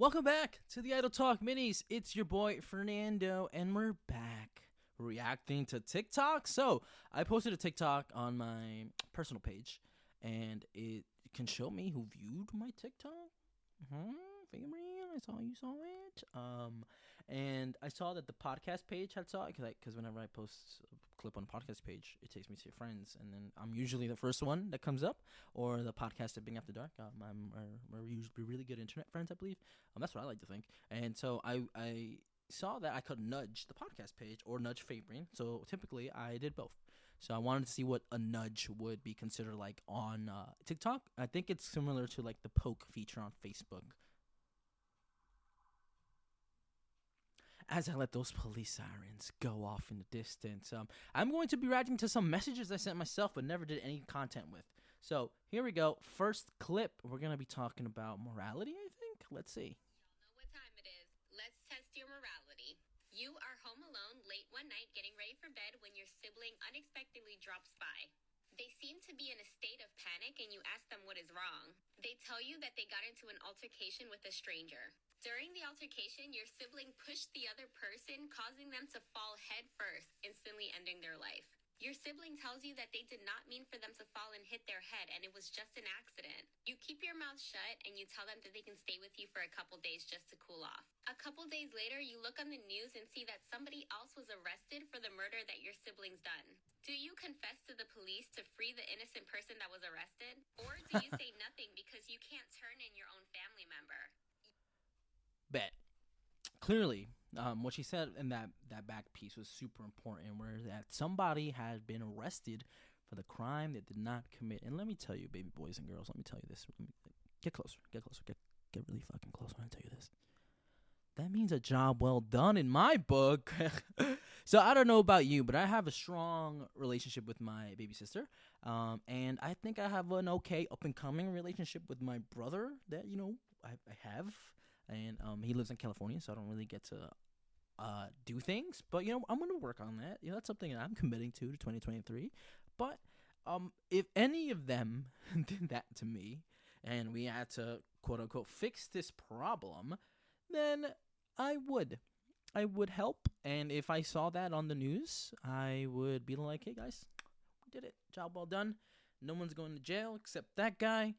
Welcome back to the Idle Talk Minis. It's your boy Fernando, and we're back reacting to TikTok. So I posted a TikTok on my personal page, and it can show me who viewed my TikTok. Fabrian, I saw you saw it. And I saw that the podcast page had saw it because whenever I post a clip on the podcast page, it takes me to your friends, and then I'm usually the first one that comes up, or the podcast at Being After Dark. We're usually really good internet friends, I believe. That's what I like to think. And so I saw that I could nudge the podcast page or nudge Fabrian. So typically I did both. So I wanted to see what a nudge would be considered like on TikTok. I think it's similar to like the poke feature on Facebook. As I let those police sirens go off in the distance, I'm going to be reacting to some messages I sent myself but never did any content with. So here we go. First clip, we're going to be talking about morality, I think. Let's see. Y'all know what time it is. Let's test your morality. You are home alone late one night getting ready for bed when your sibling unexpectedly drops by. They seem to be in a state of panic and you ask them what is wrong. They tell you that they got into an altercation with a stranger. During the altercation, your sibling pushed the other person, causing them to fall head first, instantly ending their life. Your sibling tells you that they did not mean for them to fall and hit their head, and it was just an accident. You keep your mouth shut, and you tell them that they can stay with you for a couple days just to cool off. A couple days later, you look on the news and see that somebody else was arrested for the murder that your sibling's done. Do you confess to the police to free the innocent person that was arrested? Or do you say nothing because you can't turn in your own family member? Bet. Clearly, what she said in that back piece was super important, where that somebody had been arrested for the crime they did not commit. And let me tell you, baby boys and girls, let me tell you this. Get closer, get really fucking close when I tell you this. That means a job well done in my book. So I don't know about you, but I have a strong relationship with my baby sister. And I think I have an okay up-and-coming relationship with my brother that, I have. And he lives in California, so I don't really get to do things. But, I'm going to work on that. That's something that I'm committing to 2023. But if any of them did that to me and we had to, quote-unquote, fix this problem, then I would help. And if I saw that on the news, I would be like, hey, guys, we did it. Job well done. No one's going to jail except that guy.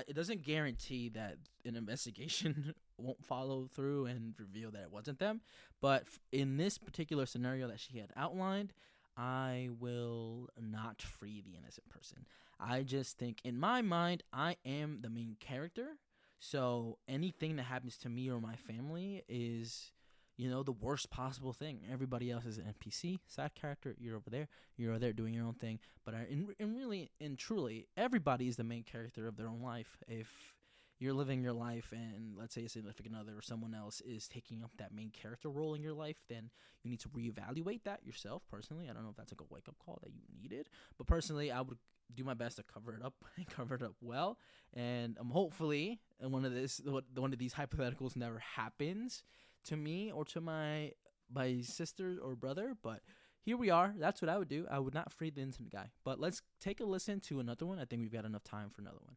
It doesn't guarantee that an investigation won't follow through and reveal that it wasn't them. But in this particular scenario that she had outlined, I will not free the innocent person. I just think, in my mind, I am the main character. So anything that happens to me or my family is, the worst possible thing. Everybody else is an NPC, side character. You're over there doing your own thing. But really and truly, everybody is the main character of their own life. If you're living your life and let's say a significant other or someone else is taking up that main character role in your life, then you need to reevaluate that yourself. Personally, I don't know if that's like a wake-up call that you needed, but personally, I would do my best to cover it up and cover it up well. And hopefully one of these hypotheticals never happens to me or to my sister or brother. But here we are. That's what I would do. I would not free the innocent guy. But let's take a listen to another one. I think we've got enough time for another one.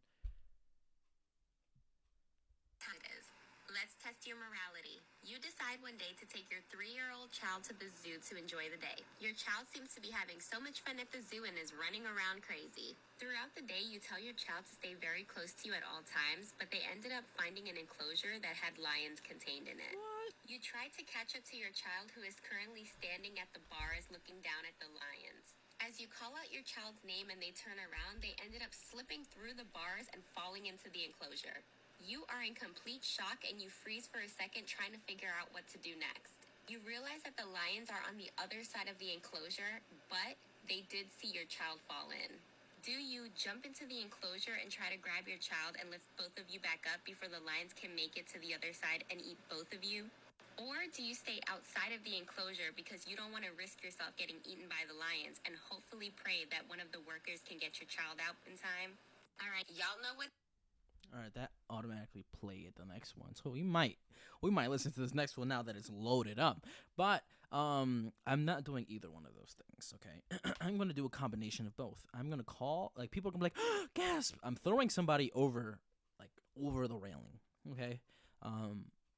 Let's test your morality. You decide one day to take your 3-year-old child to the zoo to enjoy the day. Your child seems to be having so much fun at the zoo and is running around crazy. Throughout the day, you tell your child to stay very close to you at all times, but they ended up finding an enclosure that had lions contained in it. What? You try to catch up to your child who is currently standing at the bars looking down at the lions. As you call out your child's name and they turn around, they ended up slipping through the bars and falling into the enclosure. You are in complete shock and you freeze for a second trying to figure out what to do next. You realize that the lions are on the other side of the enclosure, but they did see your child fall in. Do you jump into the enclosure and try to grab your child and lift both of you back up before the lions can make it to the other side and eat both of you? Or do you stay outside of the enclosure because you don't want to risk yourself getting eaten by the lions and hopefully pray that one of the workers can get your child out in time? All right, y'all know what... All right, that automatically played the next one. So we might listen to this next one now that it's loaded up. But I'm not doing either one of those things, okay? I'm going to do a combination of both. I'm going to call, like, people are going to be like, gasp! I'm throwing somebody over the railing, okay?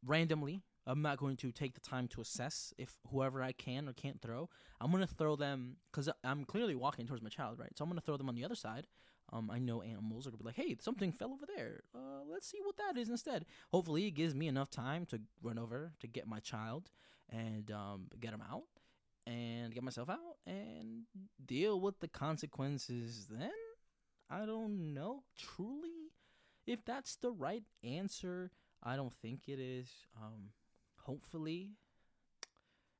randomly. I'm not going to take the time to assess if whoever I can or can't throw. I'm going to throw them because I'm clearly walking towards my child, right? So I'm going to throw them on the other side. I know animals are going to be like, hey, something fell over there. Let's see what that is instead. Hopefully, it gives me enough time to run over to get my child and get him out and get myself out and deal with the consequences then. I don't know truly if that's the right answer. I don't think it is. Hopefully,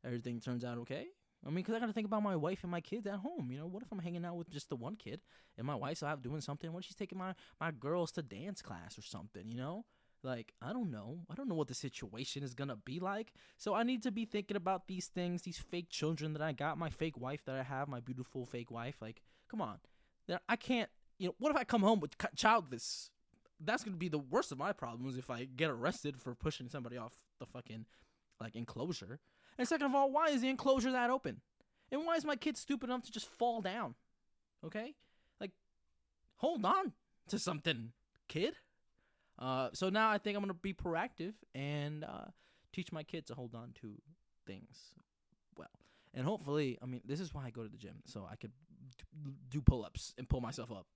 everything turns out okay. I mean, because I got to think about my wife and my kids at home. You know, what if I'm hanging out with just the one kid and my wife's out doing something? What if she's taking my girls to dance class or something, you know? Like, I don't know. I don't know what the situation is going to be like. So I need to be thinking about these things, these fake children that I got, my fake wife that I have, my beautiful fake wife. Like, come on. I can't, what if I come home with childless? That's going to be the worst of my problems if I get arrested for pushing somebody off the fucking, enclosure. And second of all, why is the enclosure that open? And why is my kid stupid enough to just fall down? Okay? Hold on to something, kid. So now I think I'm going to be proactive and teach my kids to hold on to things well. And hopefully, I mean, this is why I go to the gym, so I could do pull-ups and pull myself up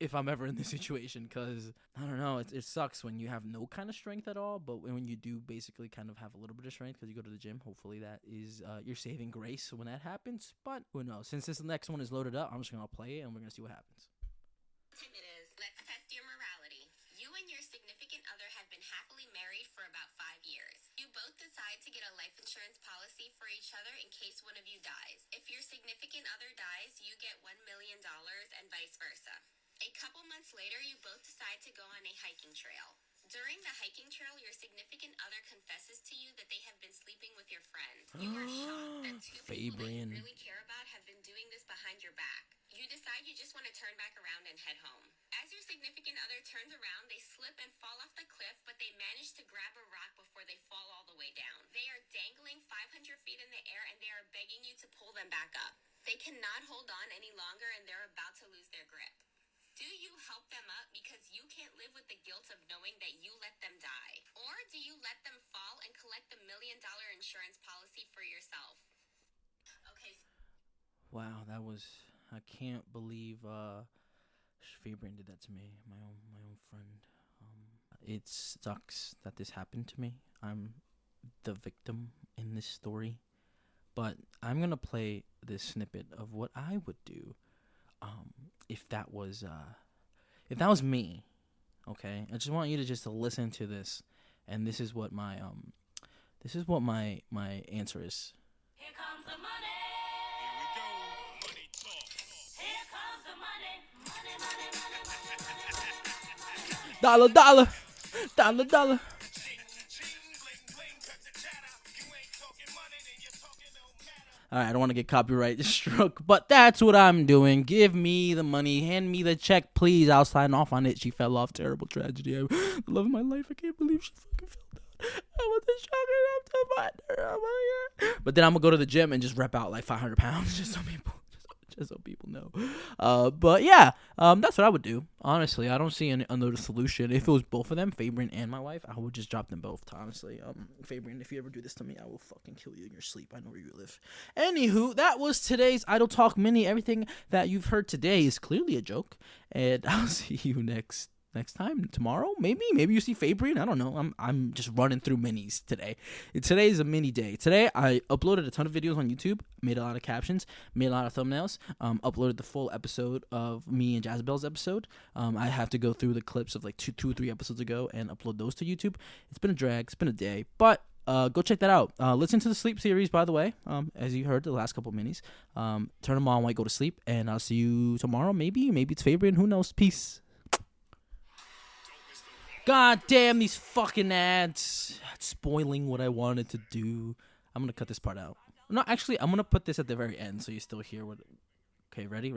if I'm ever in this situation, because I don't know, it sucks when you have no kind of strength at all, but when you do basically kind of have a little bit of strength because you go to the gym, hopefully that is your saving grace when that happens. But who knows? Since this next one is loaded up, I'm just going to play it and we're going to see what happens. It is. Let's test your morality. You and your significant other have been happily married for about 5 years. You both decide to get a life insurance policy for each other in case one of you dies. If your significant other dies, you get $1 million and vice versa. A couple months later, you both decide to go on a hiking trail. During the hiking trail, your significant other confesses to you that they have been sleeping with your friend. You are shocked that two people that you FABRIAN. really care about have been doing this behind your back. You decide you just want to turn back around and head home. As your significant other turns around, they slip and fall off the cliff, but they manage to grab a rock before they fall all the way down. They are dangling 500 feet in the air, and they are begging you to pull them back up. They cannot hold on any longer, and they're about to lose their grip. Do you help them up because you can't live with the guilt of knowing that you let them die? Or do you let them fall and collect the $1 million insurance policy for yourself? Okay. Wow, that was, I can't believe FABRIAN did that to me, my own friend. It sucks that this happened to me. I'm the victim in this story. But I'm going to play this snippet of what I would do if that was me. Okay? I just want you to just listen to this, and this is what my my answer is. Here comes the money. Here we go. Money talk. Here comes the money. Money, money, money, money. Dollar, dollar, dollar, dollar. Ching, ching, bling, bling, cut the chatter. You ain't talking money, then your talking don't matter. All right, I don't want to get copyright struck, but that's what I'm doing. Give me the money, hand me the check, please. I'll sign off on it. She fell off. Terrible tragedy. The love of my life. I can't believe she fucking fell down. I wasn't strong enough to find her. Oh my God. But then I'm gonna go to the gym and just rep out like 500 pounds, just so people know. But yeah, that's what I would do. Honestly, I don't see another solution. If it was both of them, FABRIAN and my wife, I would just drop them both. Honestly, FABRIAN, if you ever do this to me, I will fucking kill you in your sleep. I know where you live. Anywho, that was today's Idle Talk Mini. Everything that you've heard today is clearly a joke, and I'll see you next time, tomorrow, maybe you see FABRIAN. I don't know. I'm just running through minis today. Today is a mini day. Today I uploaded a ton of videos on YouTube, made a lot of captions, made a lot of thumbnails, uploaded the full episode of me and Jazabelle's episode. I have to go through the clips of like two or three episodes ago and upload those to YouTube. It's been a drag. It's been a day, but go check that out. Listen to the sleep series, by the way. As you heard, the last couple minis. Turn them on while you go to sleep, and I'll see you tomorrow. Maybe it's FABRIAN. Who knows? Peace. God damn these fucking ads. Spoiling what I wanted to do. I'm going to cut this part out. No, actually, I'm going to put this at the very end so you still hear what... Okay, ready?